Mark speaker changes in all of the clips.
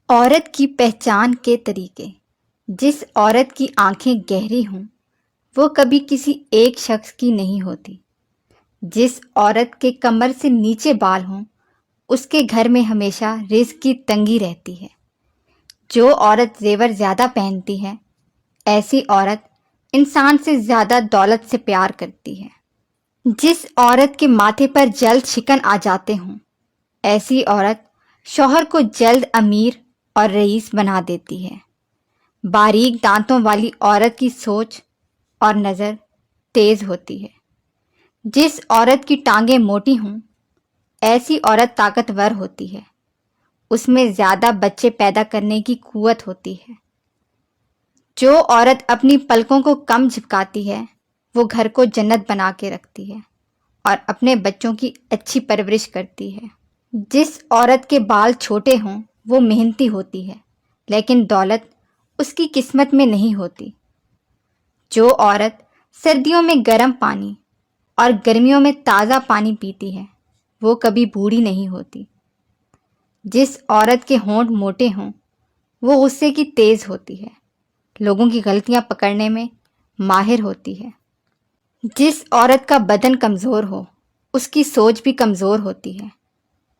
Speaker 1: عورت کی پہچان کے طریقے۔ جس عورت کی آنکھیں گہری ہوں وہ کبھی کسی ایک شخص کی نہیں ہوتی۔ جس عورت کے کمر سے نیچے بال ہوں اس کے گھر میں ہمیشہ رزق کی تنگی رہتی ہے۔ جو عورت زیور زیادہ پہنتی ہے ایسی عورت انسان سے زیادہ دولت سے پیار کرتی ہے۔ جس عورت کے ماتھے پر جلد شکن آ جاتے ہوں ایسی عورت شوہر کو جلد امیر اور رئیس بنا دیتی ہے۔ باریک دانتوں والی عورت کی سوچ اور نظر تیز ہوتی ہے۔ جس عورت کی ٹانگیں موٹی ہوں ایسی عورت طاقتور ہوتی ہے۔ اس میں زیادہ بچے پیدا کرنے کی قوت ہوتی ہے۔ جو عورت اپنی پلکوں کو کم جھپکاتی ہے وہ گھر کو جنت بنا کے رکھتی ہے اور اپنے بچوں کی اچھی پرورش کرتی ہے۔ جس عورت کے بال چھوٹے ہوں وہ محنتی ہوتی ہے لیکن دولت اس کی قسمت میں نہیں ہوتی۔ جو عورت سردیوں میں گرم پانی اور گرمیوں میں تازہ پانی پیتی ہے وہ کبھی بوڑھی نہیں ہوتی۔ جس عورت کے ہونٹ موٹے ہوں وہ غصے کی تیز ہوتی ہے، لوگوں کی غلطیاں پکڑنے میں ماہر ہوتی ہے۔ جس عورت کا بدن کمزور ہو اس کی سوچ بھی کمزور ہوتی ہے،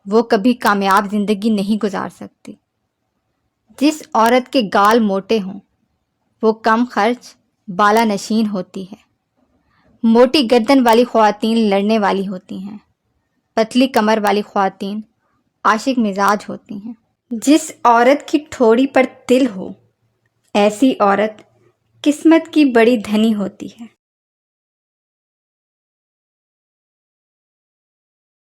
Speaker 1: وہ کبھی کامیاب زندگی نہیں گزار سکتی۔ جس عورت کے گال موٹے ہوں وہ کم خرچ بالا نشین ہوتی ہے۔ موٹی گردن والی خواتین لڑنے والی ہوتی ہیں، پتلی کمر والی خواتین عاشق مزاج ہوتی ہیں۔ جس عورت کی ٹھوڑی پر تل ہو ایسی عورت قسمت کی بڑی دھنی ہوتی ہے۔